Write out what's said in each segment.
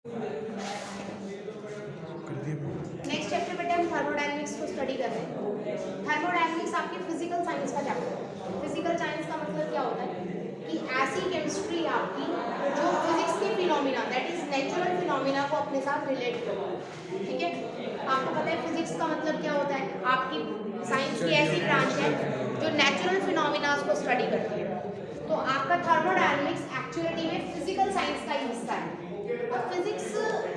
Next chapter बेटे हम thermodynamics को स्टडी कर रहे हैं। थर्मोडायनेमिक्स आपके फिजिकल साइंस का चैप्टर है। फिजिकल साइंस का मतलब क्या होता है कि ऐसी केमिस्ट्री आपकी जो फिजिक्स के phenomena that is natural phenomena को अपने साथ रिलेट करो। ठीक है, आपको पता है फिजिक्स का मतलब क्या होता है, आपकी साइंस की ऐसी ब्रांच है जो नेचुरल फिनोमिना को स्टडी करती है। तो आपका थर्मोडायनेमिक्स एक्चुअली में फिजिकल साइंस का ही हिस्सा है। और फिजिक्स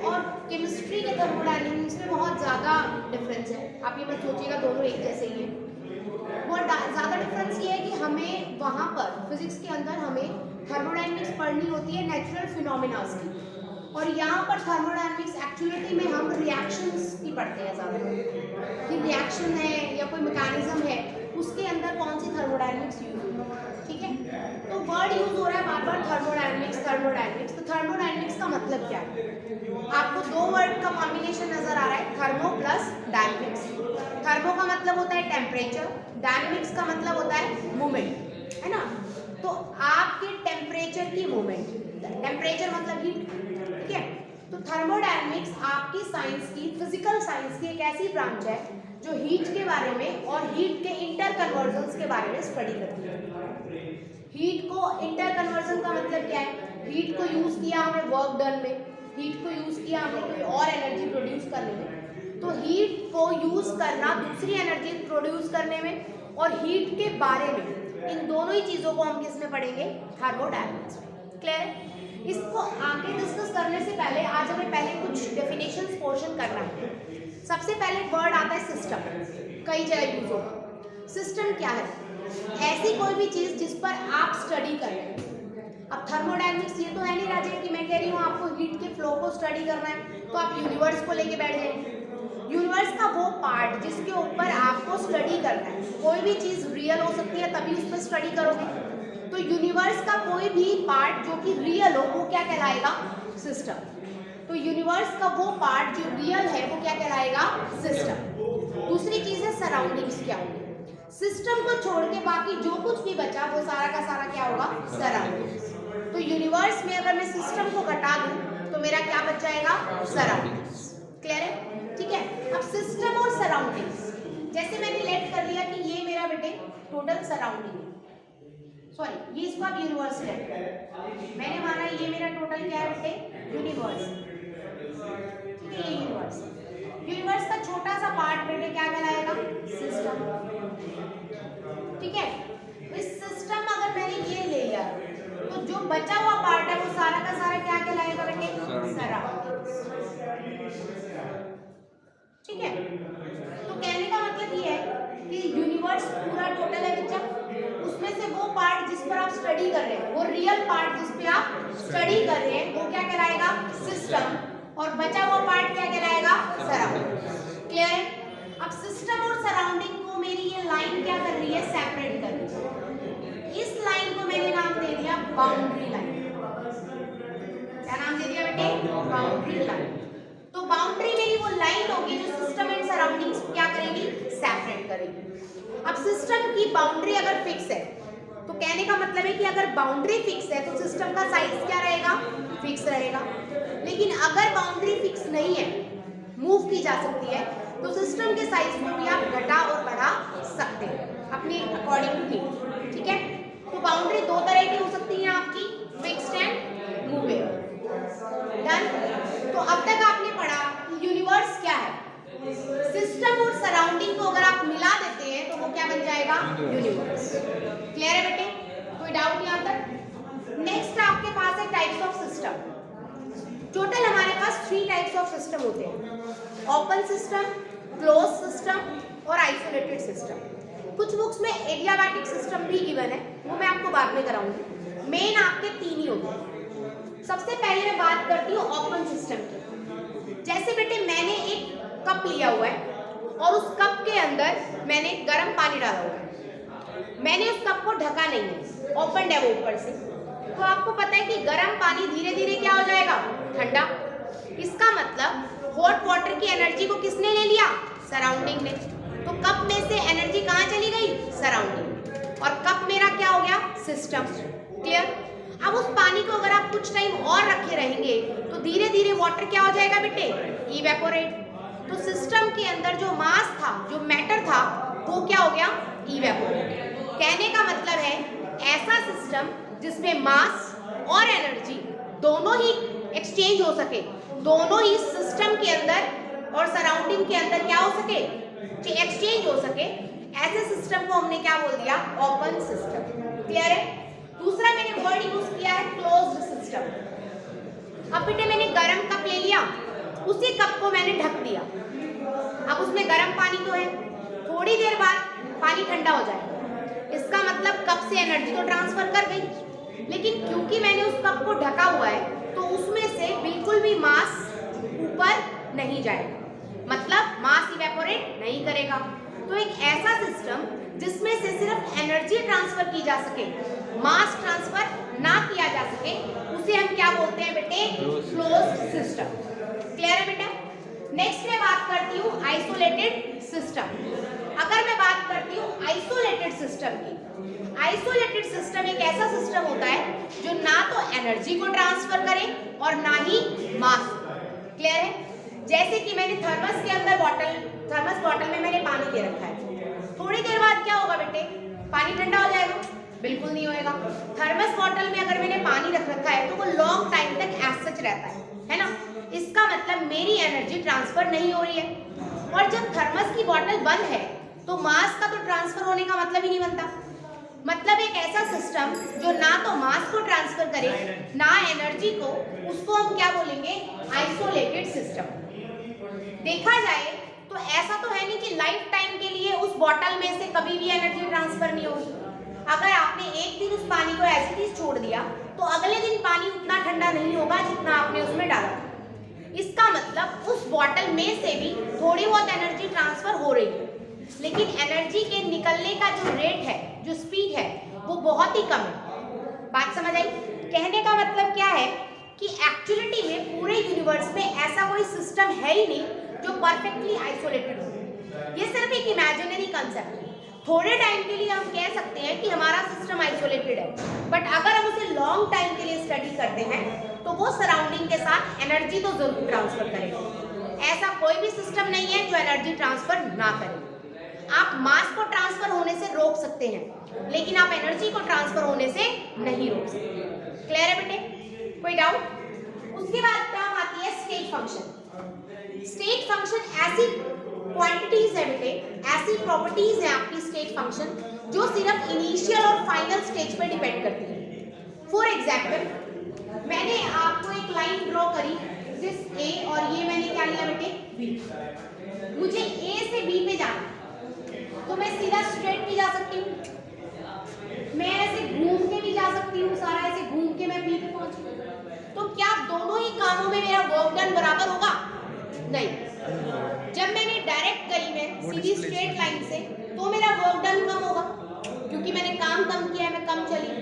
और केमिस्ट्री के थर्मोडायनेमिक्स में बहुत ज़्यादा डिफरेंस है। आप ये मत सोचिएगा दोनों एक जैसे ही हैं। बहुत ज़्यादा डिफरेंस ये है कि हमें वहाँ पर फिजिक्स के अंदर हमें थर्मोडायनेमिक्स पढ़नी होती है नेचुरल फिनोमिनास की, और यहाँ पर थर्मोडायनेमिक्स एक्चुअली में हम रिएक्शंस की पढ़ते हैं ज़्यादा, कि रिएक्शन है या कोई मैकेनिज्म है उसके अंदर कौन सी थर्मोडायनेमिक्स यूज होती है। ठीक है, तो वर्ड यूज हो रहा है बार बार थर्मोडायनेमिक्स थर्मोडायनेमिक्स। तो थर्मोडायनेमिक्स का मतलब क्या है, आपको दो वर्ड का कॉम्बिनेशन नजर आ रहा है, थर्मो प्लस डायनेमिक्स। थर्मो का मतलब होता है टेम्परेचर, डायनेमिक्स का मतलब होता है मूवमेंट, है ना। तो आपके टेम्परेचर की मूवमेंट, टेम्परेचर मतलब हीट, ठीक है। तो थर्मोडायनेमिक्स आपकी साइंस की, फिजिकल साइंस की एक ऐसी ब्रांच है जो हीट के बारे में और हीट के इंटर कन्वर्जन्स के बारे में स्टडी करती है। हीट को इंटर कन्वर्जन का मतलब क्या है, हीट को यूज किया हमने वर्क डन में, हीट को यूज किया हमने कोई और एनर्जी प्रोड्यूस करने में। तो हीट को यूज करना दूसरी एनर्जी प्रोड्यूस करने में, और हीट के बारे में, इन दोनों ही चीजों को हम किस में पढ़ेंगे, थर्मोडायनेमिक्स में। क्लियर है। इसको आगे डिस्कस करने से पहले आज हमें पहले कुछ डेफिनेशंस पोर्शन करना है। सबसे पहले वर्ड आता है सिस्टम, कई जगह यूज होगा। सिस्टम क्या है, ऐसी कोई भी चीज जिस पर आप स्टडी कर रहे हैं। अब थर्मोडायनेमिक्स ये तो है नहीं राजे कि मैं कह रही हूँ आपको हीट के फ्लो को स्टडी करना है तो आप यूनिवर्स को लेके बैठ जाएंगे। यूनिवर्स का वो पार्ट जिसके ऊपर आपको स्टडी करना है, कोई भी चीज रियल हो सकती है तभी उस पर स्टडी करोगे। तो यूनिवर्स का कोई भी पार्ट जो कि रियल हो वो क्या कहलाएगा, सिस्टम। तो यूनिवर्स का वो पार्ट जो रियल है वो क्या कहलाएगा, सिस्टम। दूसरी चीज है सराउंडिंग्स क्या होगी, सिस्टम को छोड़ के बाकी जो कुछ भी बचा वो सारा का सारा क्या होगा, सराउंडिंग्स। तो यूनिवर्स में अगर मैं सिस्टम को घटा दूं तो मेरा क्या बच जाएगा, सराउंडिंग्स। क्लियर है, ठीक है। अब सिस्टम और सराउंडिंग्स, जैसे मैंने लेट कर लिया कि ये मेरा बेटे टोटल सराउंडिंग है, सॉरी ये इसको आप यूनिवर्स लेट कर, मैंने माना ये मेरा टोटल क्या है बेटे, यूनिवर्स। ठीक है, ये यूनिवर्स, यूनिवर्स का छोटा सा पार्ट बेटे क्या कहलाएगा, सिस्टम। ठीक है, इस सिस्टम अगर मैंने ये ले लिया तो जो बचा हुआ पार्ट है वो सारा का सारा क्या कहलाएगा बेटे, सराउंडिंग्स। ठीक है, तो कहने का मतलब ये है कि यूनिवर्स पूरा टोटल है बच्चा, उसमें से वो पार्ट जिस पर आप स्टडी कर रहे हैं, वो रियल पार्ट जिस पे आप स्टडी कर रहे हैं वो क्या कहलाएगा, सिस्टम, और बचा हुआ पार्ट क्या कहलाएगा, सराउंडिंग। क्लियर है। अब सिस्टम और सराउंडिंग को मेरी ये लाइन क्या कर रही है, सेपरेट कर रही है। इस लाइन को मैंने नाम दे दिया बाउंड्री लाइन। क्या नाम दे दिया बेटे, बाउंड्री लाइन। तो बाउंड्री मेरी वो लाइन होगी जो सिस्टम एंड सराउंडिंग्स को क्या करेगी, सेपरेट करेगी। अब सिस्टम की बाउंड्री अगर फिक्स है तो कहने का मतलब है कि अगर बाउंड्री फिक्स है तो सिस्टम का साइज क्या रहेगा, फिक्स रहेगा। लेकिन अगर बाउंड्री फिक्स नहीं है, मूव की जा सकती है, तो सिस्टम के साइज को भी आप घटा और बढ़ा सकते हैं अपनी अकॉर्डिंग टू नीड। ठीक है, तो बाउंड्री दो तरह की हो सकती है आपकी, फिक्स्ड एंड मूवेबल। डन। तो अब तक आपने पढ़ा कि यूनिवर्स क्या है, सिस्टम और सराउंडिंग को अगर आप मिला देते हैं तो वो क्या बन जाएगा, यूनिवर्स। क्लियर है बेटे, कोई डाउट यहाँ तक। नेक्स्ट आपके पास है टाइप्स ऑफ सिस्टम। टोटल हमारे पास 3 टाइप्स ऑफ सिस्टम होते हैं, ओपन सिस्टम, क्लोज सिस्टम और आइसोलेटेड सिस्टम। कुछ बुक्स में एडियाबैटिक सिस्टम भी गिवन है, वो मैं आपको बाद में कराऊंगी। मेन आपके 3 ही होते हैं। सबसे पहले मैं बात करती हूँ ओपन सिस्टम की। जैसे बेटे मैंने एक कप लिया हुआ है और उस कप के अंदर मैंने गर्म पानी डाला हुआ है, मैंने उस कप को ढका नहीं है, ओपन है वो ऊपर से, तो आपको पता है कि गर्म पानी धीरे धीरे क्या हो जाएगा, ठंडा। इसका मतलब हॉट वाटर की एनर्जी को किसने ले लिया, सराउंडिंग ने। तो कप में से एनर्जी कहाँ चली गई, सराउंडिंग, और कप मेरा क्या हो गया, सिस्टम। क्लियर। अब उस पानी को अगर आप कुछ टाइम और रखे रहेंगे तो धीरे धीरे वाटर क्या हो जाएगा बेटे, इवेपोरेट। तो सिस्टम के अंदर जो मास था, जो मैटर था, वो क्या हो गया, इवेपोरेट। कहने का मतलब है ऐसा सिस्टम जिसमें मास और एनर्जी दोनों ही एक्सचेंज हो सके, दोनों ही सिस्टम के अंदर और सराउंडिंग के अंदर क्या हो सके, एक्सचेंज हो सके, ऐसे सिस्टम को हमने क्या बोल दिया, ओपन सिस्टम। क्लियर है। दूसरा मैंने वर्ड यूज किया है क्लोज्ड सिस्टम। अब बेटे मैंने गर्म कप ले लिया, उसी कप को मैंने ढक दिया, अब उसमें गर्म पानी तो है, थोड़ी देर बाद पानी ठंडा हो जाएगा, इसका मतलब कप से एनर्जी तो ट्रांसफर कर गई, लेकिन क्योंकि मैंने उस कप को ढका हुआ है तो उसमें से बिल्कुल भी मास ऊपर नहीं जाएगा, मतलब मास इवेपोरेट नहीं करेगा। तो एक ऐसा सिस्टम जिसमें से सिर्फ एनर्जी ट्रांसफर की जा सके, मास ट्रांसफर ना किया जा सके, उसे हम क्या बोलते हैं बेटे, क्लोज्ड सिस्टम। क्लियर है बेटा। नेक्स्ट मैं बात करती हूँ आइसोलेटेड सिस्टम। अगर मैं बात करती हूँ आइसोलेटेड सिस्टम की, आइसोलेटेड सिस्टम एक ऐसा सिस्टम होता है जो ना तो एनर्जी को ट्रांसफर करे और ना ही मास। क्लियर है। जैसे कि मैंने थर्मस के अंदर थर्मस बॉटल में मैंने पानी ले रखा है, थोड़ी देर बाद क्या होगा बेटे, पानी ठंडा हो जाएगा, बिल्कुल नहीं होएगा। थर्मस बॉटल में अगर मैंने पानी रख रखा है तो वो लॉन्ग टाइम तक एज सच रहता है ना, इसका मतलब मेरी एनर्जी ट्रांसफर नहीं हो रही है। और जब थर्मस की बॉटल बंद है तो मास का तो ट्रांसफर होने का मतलब ही नहीं बनता। मतलब एक ऐसा सिस्टम जो ना तो मास को ट्रांसफर करे ना एनर्जी को, उसको हम क्या बोलेंगे, आइसोलेटेड सिस्टम। देखा जाए तो ऐसा तो है नहीं कि लाइफ टाइम के लिए उस बॉटल में से कभी भी एनर्जी ट्रांसफर नहीं होगी। अगर आपने एक दिन उस पानी को ऐसे ही छोड़ दिया तो अगले दिन पानी उतना ठंडा नहीं होगा जितना आपने उसमें डाला था। इसका मतलब उस बॉटल में से भी थोड़ी बहुत एनर्जी ट्रांसफर हो रही है, लेकिन एनर्जी के निकलने का जो रेट है, जो स्पीड है, वो बहुत ही कम है। बात समझ आई। कहने का मतलब क्या है कि एक्चुअलिटी में पूरे यूनिवर्स में ऐसा कोई सिस्टम है ही नहीं जो परफेक्टली आइसोलेटेड हो। ये सिर्फ एक इमेजिनरी कंसेप्ट है। थोड़े टाइम के लिए हम कह सकते हैं कि हमारा सिस्टम आइसोलेटेड है, बट अगर हम उसे लॉन्ग टाइम के लिए स्टडी करते हैं तो वो सराउंडिंग के साथ एनर्जी तो जरूर ट्रांसफर करेगा। ऐसा कोई भी सिस्टम नहीं है जो एनर्जी ट्रांसफर ना करे। आप मास को ट्रांसफर होने से रोक सकते हैं, लेकिन आप एनर्जी को ट्रांसफर होने से नहीं रोक सकते। क्लियर है बेटे, कोई डाउट? उसके बाद टर्म आती है स्टेट फंक्शन। स्टेट फंक्शन ऐसी क्वांटिटीज है बेटे, ऐसी प्रॉपर्टीज है आपकी स्टेट फंक्शन जो सिर्फ इनिशियल और फाइनल स्टेज पे डिपेंड करती है। फॉर एग्जाम्पल, मैंने आपको एक लाइन ड्रॉ करी, दिस ए, और ये मैंने क्या लिया बेटे, बी। मुझे ए से बी पे जाना, तो मैं सीधा स्ट्रेट भी जा सकती हूँ, मैं ऐसे घूम के भी जा सकती हूँ, सारा ऐसे घूम के मैं बी पे पहुंची। तो क्या दोनों ही कामों में मेरा वर्क डन बराबर होगा? नहीं। जब मैंने डायरेक्ट गई मैं सीधी स्ट्रेट लाइन से तो मेरा वर्क डन कम होगा, क्योंकि मैंने काम कम किया है, मैं कम चली।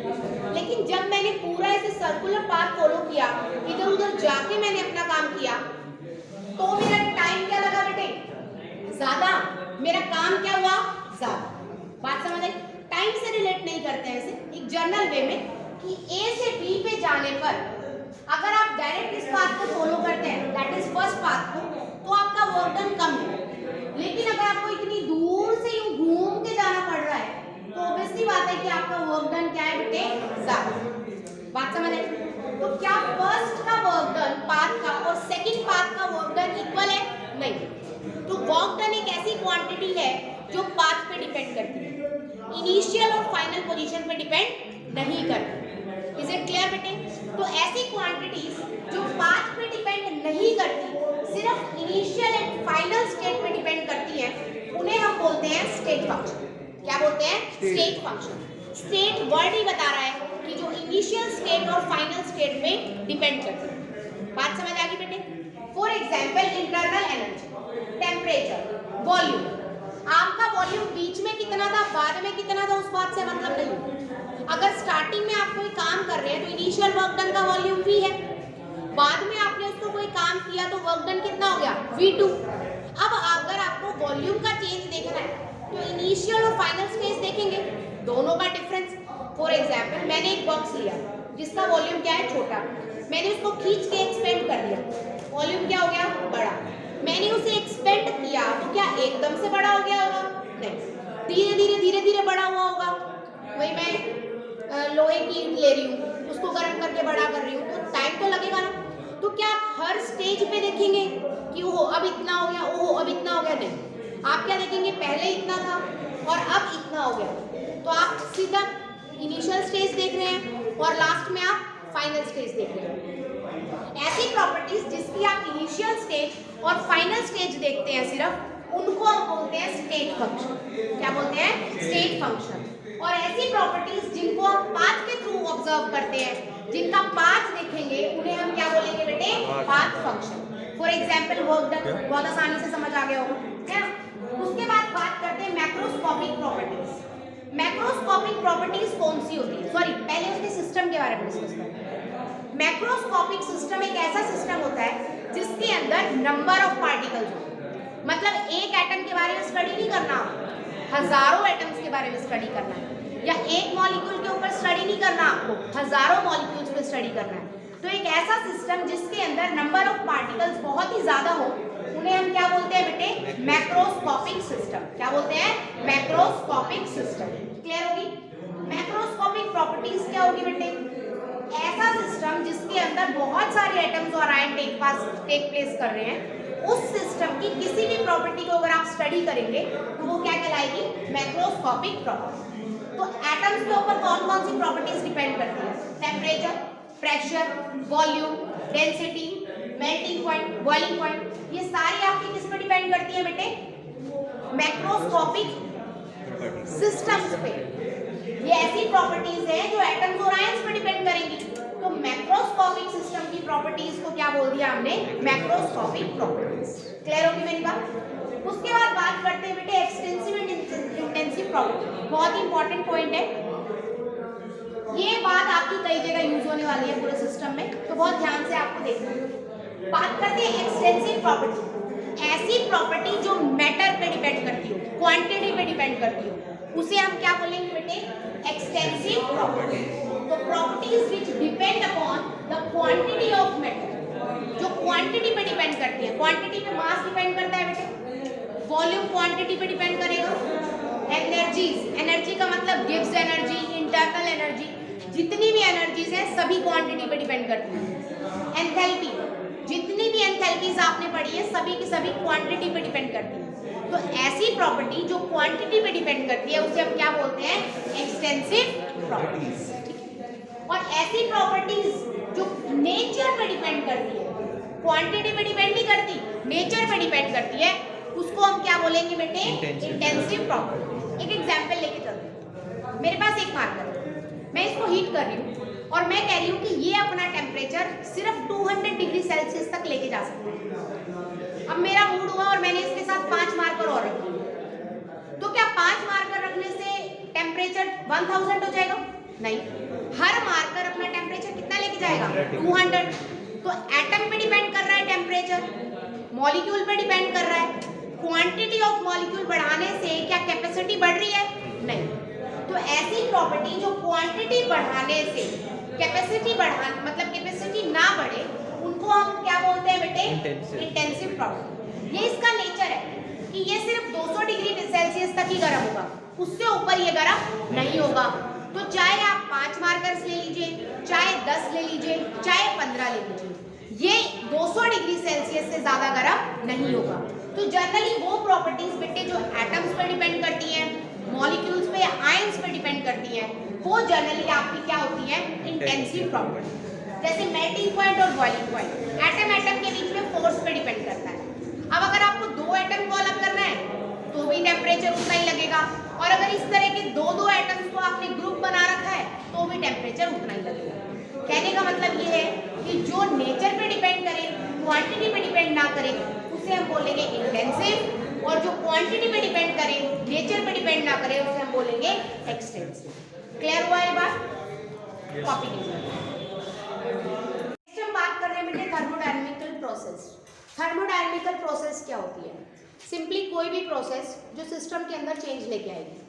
लेकिन जब मैंने पूरा ऐसे सर्कुलर पाथ फॉलो किया, इधर उधर जाके मैंने अपना काम किया, तो मेरा टाइम क्या लगा बेटे, ज्यादा, मेरा काम क्या हुआ, ज्यादा। बात समझ आई। टाइम से रिलेट नहीं करते हैं ऐसे, एक जनरल वे में कि ए से बी पे जाने पर अगर आप डायरेक्ट इस पाथ को फॉलो करते हैं, दैट इज फर्स्ट पाथ को, तो आपका वर्क डन कम है। लेकिन अगर आपको इतनी दूर से यूं घूम के जाना पड़ रहा है तो ऑब्वियसली बात है कि आपका वर्क डन क्या है बेटे, ज्यादा। बात समझ आई। तो क्या फर्स्ट का वर्क डन पाथ का और सेकंड पाथ का वर्क डन इक्वल है? नहीं। तो वर्क डन एक ऐसी क्वांटिटी है जो पाथ पे डिपेंड करती है, इनिशियल और फाइनल पोजीशन पे डिपेंड नहीं करती। इज इट क्लियर बेटे? तो ऐसी क्वांटिटीज जो पाथ पे डिपेंड नहीं करती, सिर्फ इनिशियल एंड फाइनल स्टेट पे डिपेंड करती हैं, उन्हें हम बोलते हैं स्टेट फंक्शन। क्या बोलते हैं? State function. स्टेट वर्ड ही बता रहा है कि जो इनिशियल स्टेट और फाइनल स्टेट में डिपेंड करती है। बात समझ आ गई बेटे? For example, internal energy, temperature, volume. आपका वॉल्यूम बीच में कितना था, बाद में कितना था, उस बात से मतलब नहीं। अगर स्टार्टिंग में आप कोई काम कर रहे हैं तो इनिशियल वर्क डन का वॉल्यूम V है, बाद में आपने उसको कोई काम किया तो वर्क डन कितना हो गया, V2। अब अगर आपको वॉल्यूम का चेंज देखना है तो इनिशियल और फाइनल स्टेज देखेंगे, दोनों का डिफरेंस। फॉर एग्जाम्पल, मैंने एक बॉक्स लिया, जिसका वॉल्यूम क्या है, छोटा। मैंने उसको खींच के एक्सपेंड कर दिया, वॉल्यूम क्या हो गया, बड़ा। मैंने उसे एक्सपेंड किया तो क्या एकदम से बड़ा हो गया होगा, नहीं, धीरे धीरे बड़ा हुआ होगा। वही मैं लोहे की ईंट ले रही हूँ, उसको गर्म करके बड़ा कर रही हूँ, तो टाइम तो लगेगा ना। तो क्या आप हर स्टेज पे देखेंगे कि ओहो अब इतना हो गया, ओहो अब इतना हो गया, नहीं। आप क्या देखेंगे, पहले इतना था और अब इतना हो गया। तो आप सीधा इनिशियल स्टेज देख रहे हैं और लास्ट में आप फाइनल स्टेज देख रहे हैं। ऐसी प्रॉपर्टीज जिसकी आप इनिशियल स्टेज और फाइनल स्टेज देखते हैं सिर्फ, उनको हम बोलते हैं स्टेट फंक्शन। क्या बोलते हैं, स्टेट फंक्शन। और ऐसी प्रॉपर्टीज जिनको हम पाथ के थ्रू ऑब्जर्व करते हैं, जिनका पाथ देखेंगे, उन्हें हम क्या बोलेंगे बेटे, path function. For example work done, बहुत आसानी से समझ आ गया होगा, है ना। उसके बाद बात करते हैं मैक्रोस्कोपिक प्रॉपर्टीज। मैक्रोस्कोपिक प्रॉपर्टीज कौन सी होती है, सॉरी पहले उसके सिस्टम के बारे में डिस्कस करते हैं। मैक्रोस्कोपिक सिस्टम एक ऐसा सिस्टम होता है जिसके अंदर नंबर ऑफ पार्टिकल्स हो, मतलब एक एटम के बारे में स्टडी नहीं करना, हजारों एटम्स के बारे में स्टडी करना है, या एक मॉलिक्यूल के ऊपर स्टडी नहीं करना, आपको हजारों मॉलिक्यूल्स पे स्टडी करना है। तो एक ऐसा सिस्टम जिसके अंदर नंबर ऑफ पार्टिकल्स बहुत ही ज्यादा हो, उन्हें हम क्या बोलते हैं बेटे, मैक्रोस्कोपिक सिस्टम। क्या बोलते हैं, मैक्रोस्कोपिक सिस्टम। क्लियर होगी। मैक्रोस्कोपिक प्रॉपर्टीज क्या होगी बेटे, ऐसा सिस्टम जिसके अंदर बहुत सारे एटम्स और आयन टेक प्लेस कर रहे हैं, उस सिस्टम की किसी भी प्रॉपर्टी को अगर आप स्टडी करेंगे तो वो क्या कहलाएगी, मैक्रोस्कोपिक प्रॉपर्टी। तो एटम्स के ऊपर कौन कौन सी प्रॉपर्टीज डिपेंड करती है, temperature, pressure, volume, density, melting point, boiling point, ये सारी आपकी किस पे डिपेंड करती है बेटे, मैक्रोस्कोपिक सिस्टम्स पे। ये ऐसी प्रॉपर्टीज हैं जो एटम्स और आयंस पे डिपेंड करेंगी। तो मैक्रोस्कोपिक सिस्टम की प्रॉपर्टीज को क्या बोल दिया हमने, मैक्रोस्कोपिक प्रॉपर्टीज। क्लियर होगी मेरी बात। उसके बाद बात करते हैं बेटे एक्सटेंसिव एंड इंटेंसिव प्रॉपर्टी। बहुत इंपॉर्टेंट पॉइंट है ये, बात आपकी कई जगह यूज होने वाली है पूरे सिस्टम में, तो बहुत ध्यान से आपको देखना है। बात करते हैं एक्सटेंसिव प्रॉपर्टी। ऐसी प्रॉपर्टी जो मैटर पे डिपेंड करती हो, क्वांटिटी पे डिपेंड करती हो, उसे हम क्या बोलेंगे बेटे, एक्सटेंसिव प्रॉपर्टी। तो properties which depend upon the quantity of matter, जो क्वांटिटी पे डिपेंड करती है। क्वांटिटी पे मास डिपेंड करता है बेटे, वॉल्यूम क्वांटिटी पे डिपेंड करेगा, एनर्जीज, एनर्जी का मतलब गिव्स एनर्जी, इंटरनल एनर्जी, जितनी भी एनर्जीज हैं सभी क्वांटिटी पे डिपेंड करती है। एंथैल्पी, जितनी भी एंथैल्पीज आपने पढ़ी है सभी की सभी क्वांटिटी पे डिपेंड करती है। तो ऐसी प्रॉपर्टी जो क्वांटिटी पे डिपेंड करती है उसे हम क्या बोलते हैं, एक्सटेंसिव प्रॉपर्टीज। और ऐसी प्रॉपर्टीज जो नेचर पे डिपेंड करती है, क्वांटिटी पे डिपेंड नहीं करती, नेचर पे डिपेंड करती है, उसको हम क्या बोलेंगे बेटे, इंटेंसिव प्रॉपर्टी। एक एग्जांपल लेके चलते हैं। मेरे पास एक मार्कर है, मैं इसको हीट कर रही हूँ और मैं कह रही हूँ कि ये अपना टेम्परेचर सिर्फ 200 डिग्री सेल्सियस तक लेके जा सकता है। अब मेरा मूड हुआ और मैंने इसके साथ 5 मार्कर और रख लिए, तो क्या 5 मार्कर रखने से टेम्परेचर 1000 हो जाएगा? नहीं, हर मार्कर अपना टेम्परेचर कितना लेके जाएगा, 200। तो एटम पे डिपेंड कर रहा है टेम्परेचर, मॉलिक्यूल पे डिपेंड कर रहा है। क्वांटिटी ऑफ मॉलिक्यूल बढ़ाने से क्या कैपेसिटी बढ़ रही है? नहीं। तो ऐसी प्रॉपर्टी जो क्वांटिटी बढ़ाने से कैपेसिटी मतलब कैपेसिटी ना बढ़े, उनको हम क्या बोलते हैं बेटे, इंटेंसिव प्रॉपर्टी। ये इसका नेचर है कि ये सिर्फ 200 डिग्री सेल्सियस तक ही गर्म होगा, उससे ऊपर ये गर्म नहीं होगा। तो चाहे आप 5 मार्कर्स ले लीजिए, चाहे 10 ले लीजिए, चाहे 15 ले लीजिए, ये 200 डिग्री सेल्सियस से ज्यादा गर्म नहीं होगा। तो जनरली वो प्रॉपर्टीज बेटे जो एटम्स पर डिपेंड करती हैं, मॉलिक्यूल्स पे, आयंस पे डिपेंड करती हैं, वो जनरली आपकी क्या होती है, इंटेंसिव प्रॉपर्टी। जैसे मेल्टिंग पॉइंट और बॉइलिंग पॉइंट, एटम के बीच में फोर्स पे डिपेंड करता है। अब अगर आपको 2 एटम को अलग करना है तो भी टेम्परेचर उतना ही लगेगा, और अगर इस तरह के 2 एटम्स को आपने ग्रुप बना रखा है तो भी टेम्परेचर उतना ही लगेगा। कहने का मतलब ये है कि जो नेचर पे डिपेंड करे, क्वांटिटी पे डिपेंड ना करे, उसे हम बोलेंगे इंटेंसिव, और जो क्वांटिटी पे डिपेंड करे, नेचर पे डिपेंड ना करे, उसे हम बोलेंगे एक्सटेंसिव। क्लियर हुआ ये बात? कॉपी कीजिए। नेक्स्ट हम बात कर रहे हैं बेटे थर्मोडायनामिकल प्रोसेस। थर्मोडायनामिकल प्रोसेस क्या होती है? सिंपली कोई भी प्रोसेस जो सिस्टम के अंदर चेंज लेके आएगी।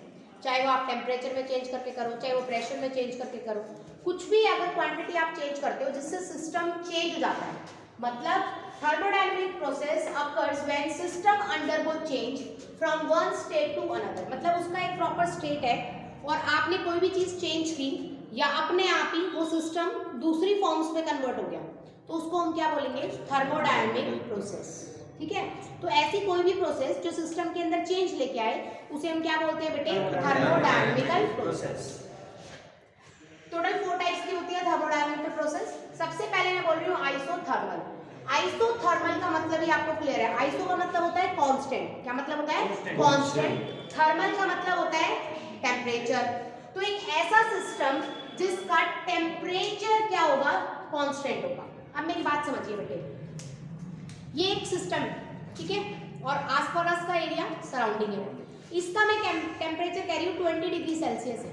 चाहे वो आप टेम्परेचर में चेंज करके करो, चाहे वो प्रेशर में चेंज करके करो, कुछ भी अगर क्वांटिटी आप चेंज करते हो जिससे सिस्टम चेंज हो जाता है, मतलब thermodynamic process occurs when system undergo change from one state to another, मतलब उसका एक प्रॉपर स्टेट है और आपने कोई भी चीज चेंज की या अपने आप ही वो सिस्टम दूसरी फॉर्म्स में कन्वर्ट हो गया, तो उसको हम क्या बोलेंगे, थर्मोडायनेमिक प्रोसेस। ठीक है, तो ऐसी कोई भी प्रोसेस जो सिस्टम के अंदर चेंज लेके आए उसे हम क्या बोलते हैं बेटे, थर्मोडायनेमिकल प्रोसेस। टोटल 4 टाइप्स की होती है थर्मोडायनेमिकल प्रोसेस। सबसे पहले मैं बोल रही हूँ आइसोथर्मल। आइसोथर्मल का मतलब ही आपको क्लियर है, आइसो का मतलब होता है कांस्टेंट, क्या मतलब होता है, कांस्टेंट। थर्मल का मतलब होता है टेम्परेचर। तो एक ऐसा सिस्टम जिसका टेम्परेचर क्या होगा, कांस्टेंट होगा। अब मेरी बात समझिए बेटे, ये एक सिस्टम है, ठीक है, और आसपास का एरिया सराउंडिंग है, इसका मैं टेम्परेचर कह रही हूँ 20 डिग्री सेल्सियस है।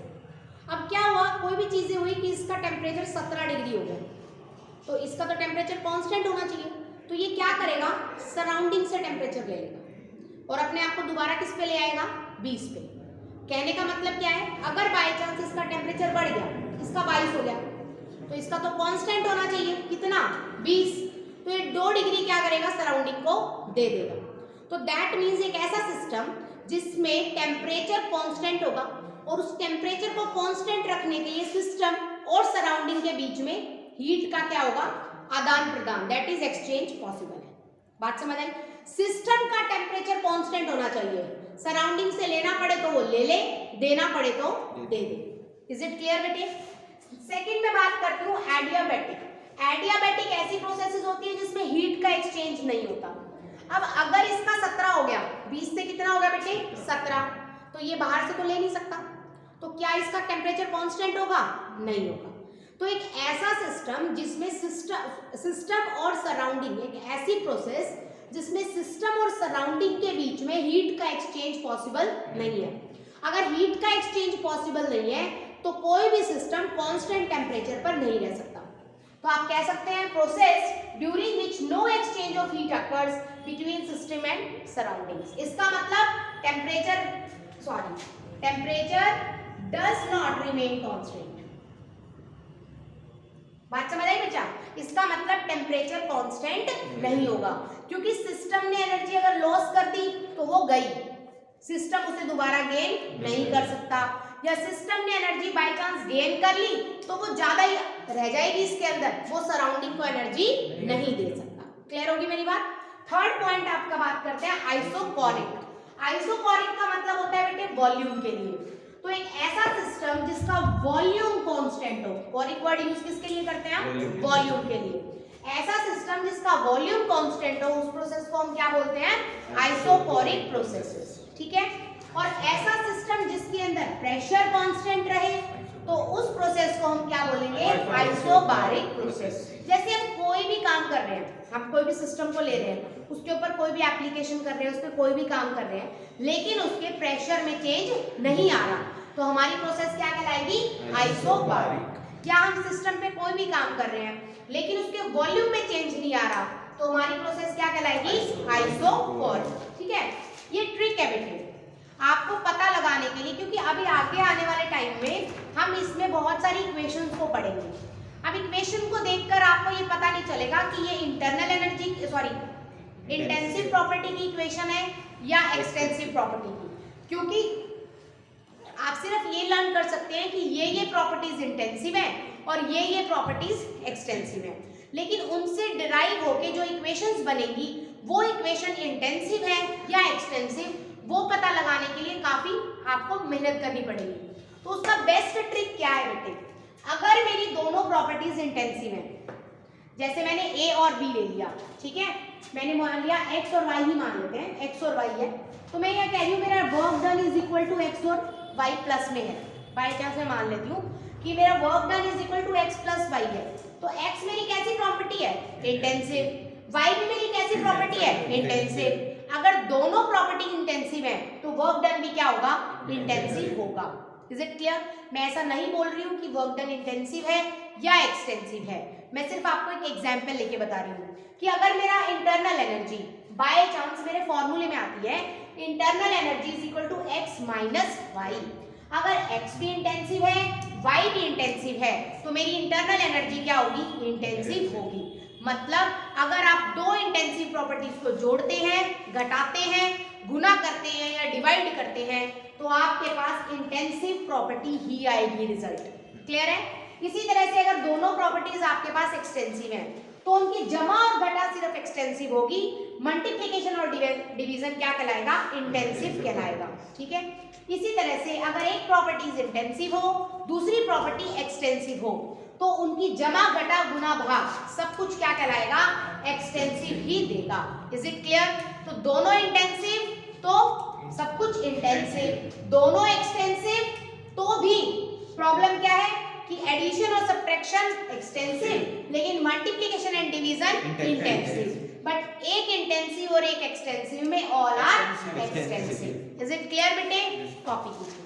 अब क्या हुआ, कोई भी चीजें हुई कि इसका टेम्परेचर 17 डिग्री हो गया, तो इसका तो टेम्परेचर कांस्टेंट होना चाहिए, तो ये क्या करेगा, सराउंडिंग से टेम्परेचर ले लेगा और अपने आप को दोबारा किस पे ले आएगा, 20 पे। कहने का मतलब क्या है, अगर बाय चांस इसका टेम्परेचर बढ़ गया, इसका 22 हो गया, तो इसका तो कांस्टेंट होना चाहिए, कितना, 20, तो ये 2 डिग्री क्या करेगा, सराउंडिंग को दे देगा। तो दैट मीन्स एक ऐसा सिस्टम जिसमें टेम्परेचर कांस्टेंट होगा और उस टेम्परेचर को कांस्टेंट रखने के लिए सिस्टम और सराउंडिंग के बीच में हीट का क्या होगा, आदान प्रदान, दैट इज एक्सचेंज पॉसिबल है। बात समझ आई, सिस्टम का टेम्परेचर कांस्टेंट होना चाहिए, सराउंडिंग से लेना पड़े तो वो ले ले, देना पड़े तो दे दे। इज इट क्लियर बेटे? सेकंड में बात करती हूँ एडियाबैटिक। एडियाबैटिक ऐसी प्रोसेसेस होती है जिसमें हीट का एक्सचेंज नहीं होता। अब अगर इसका 17 हो गया, 20 से कितना हो गया बेटे, 17, तो ये बाहर से तो ले नहीं सकता, तो क्या इसका टेम्परेचर कांस्टेंट होगा, नहीं होगा। तो एक ऐसा सिस्टम जिसमें सिस्टम और सराउंडिंग, एक ऐसी प्रोसेस जिसमें सिस्टम और सराउंडिंग के बीच में हीट का एक्सचेंज पॉसिबल नहीं है। अगर हीट का एक्सचेंज पॉसिबल नहीं है तो कोई भी सिस्टम कांस्टेंट टेम्परेचर पर नहीं रह सकता। तो आप कह सकते हैं process during which no exchange of heat occurs between system and surroundings. इसका मतलब temperature does not remain constant. बात समझ आई बच्चा? इसका मतलब टेम्परेचर कांस्टेंट नहीं होगा, क्योंकि सिस्टम ने एनर्जी अगर लॉस कर दी तो वो गई, सिस्टम उसे दोबारा गेन नहीं कर सकता, या सिस्टम ने एनर्जी बाय चांस गेन कर ली तो वो ज्यादा ही रह जाएगी इसके अंदर, वो सराउंडिंग को एनर्जी नहीं दे सकता। क्लियर होगी मेरी बात? थर्ड पॉइंट आपका बात करते हैं आइसोकोरिक। आइसोकोरिक का मतलब होता है बेटे वॉल्यूम के लिए। तो एक ऐसा सिस्टम जिसका वॉल्यूम कांस्टेंट हो, कोरिक वर्ड यूज किसके लिए करते हैं हम, वॉल्यूम के लिए। ऐसा सिस्टम जिसका वॉल्यूम कांस्टेंट हो उस प्रोसेस को हम क्या बोलते हैं, आइसोकोरिक प्रोसेसेस। ठीक है, और ऐसा सिस्टम जिसके अंदर प्रेशर कांस्टेंट रहे तो उस प्रोसेस को हम क्या बोलेंगे, आइसोबारिक प्रोसेस। जैसे हम कोई भी काम कर रहे हैं, हम कोई भी सिस्टम को ले रहे हैं, उसके ऊपर कोई भी एप्लीकेशन कर रहे हैं, उस पर कोई भी काम कर रहे हैं, लेकिन उसके प्रेशर में चेंज नहीं आ रहा, तो हमारी प्रोसेस क्या कहलाएगी, आइसोबारिक। या हम सिस्टम पे कोई भी काम कर रहे हैं लेकिन उसके वॉल्यूम में चेंज नहीं आ रहा, तो हमारी प्रोसेस क्या कहलाएगी, आइसोकोरिक। ठीक है, ये ट्रिक है बेटे आपको पता लगाने के लिए, क्योंकि अभी आगे आने वाले टाइम में हम इसमें बहुत सारी इक्वेशंस को पढ़ेंगे। अब इक्वेशन को देखकर आपको ये पता नहीं चलेगा कि ये इंटरनल एनर्जी इंटेंसिव प्रॉपर्टी की इक्वेशन है या एक्सटेंसिव प्रॉपर्टी की, क्योंकि आप सिर्फ ये लर्न कर सकते हैं कि ये प्रॉपर्टीज इंटेंसिव है और ये प्रॉपर्टीज एक्सटेंसिव है, लेकिन उनसे डिराइव होके जो इक्वेशंस बनेगी वो इक्वेशन इंटेंसिव है या एक्सटेंसिव, वो पता लगाने के लिए काफी आपको मेहनत करनी पड़ेगी। तो उसका बेस्ट ट्रिक क्या है बेटे, अगर मेरी दोनों प्रॉपर्टीज इंटेंसिव हैं, जैसे मैंने ए और बी ले लिया, ठीक है, मैंने मान लिया एक्स और वाई ही मान लेते हैं, एक्स और वाई है, तो मैं ये कह रही हूँ मेरा work done is equal to X और वाई प्लस में है। बाई चांस मैं मान लेती हूँ कि मेरा work done is equal to X plus Y है, तो एक्स मेरी कैसी प्रॉपर्टी है, इंटेंसिव, वाई भी मेरी कैसी प्रॉपर्टी है, इंटेंसिव। अगर दोनों प्रॉपर्टी इंटेंसिव है तो वर्क डन भी क्या होगा, इंटेंसिव होगा। Is it clear? मैं ऐसा नहीं बोल रही हूँ कि वर्क डन इंटेंसिव है या एक्सटेंसिव है, मैं सिर्फ आपको एक एग्जांपल लेके बता रही हूँ कि अगर मेरा इंटरनल एनर्जी बाय चांस मेरे फॉर्मूले में आती है internal energy is equal to X minus Y, अगर x भी इंटेंसिव है, y भी इंटेंसिव है, तो मेरी इंटरनल एनर्जी क्या होगी? इंटेंसिव होगी। मतलब अगर आप दो इंटेंसिव प्रॉपर्टीज को जोड़ते हैं, घटाते हैं, गुना करते हैं या डिवाइड करते हैं, तो आपके पास इंटेंसिव प्रॉपर्टी ही आएगी रिजल्ट। क्लियर है? इसी तरह से अगर दोनों प्रॉपर्टीज आपके पास एक्सटेंसिव हैं, तो उनकी जमा और घटा सिर्फ एक्सटेंसिव होगी, मल्टीप्लिकेशन और डिवीजन क्या कहलाएगा? इंटेंसिव कहलाएगा। ठीक है? इसी तरह से अगर एक प्रॉपर्टीज इंटेंसिव हो, दूसरी प्रॉपर्टी एक्सटेंसिव हो, तो उनकी जमा घटा गुना भाग सब कुछ क्या कहलाएगा? एक्सटेंसिव ही देगा। Is it clear? तो दोनों इंटेंसिव तो सब कुछ इंटेंसिव, दोनों एक्सटेंसिव तो भी प्रॉब्लम क्या है कि एडिशन और सब्ट्रैक्शन एक्सटेंसिव, लेकिन multiplication and division intensive. But एक इंटेंसिव और एक एक्सटेंसिव में all are extensive. Is it clear बेटे? कॉपी कीजिए।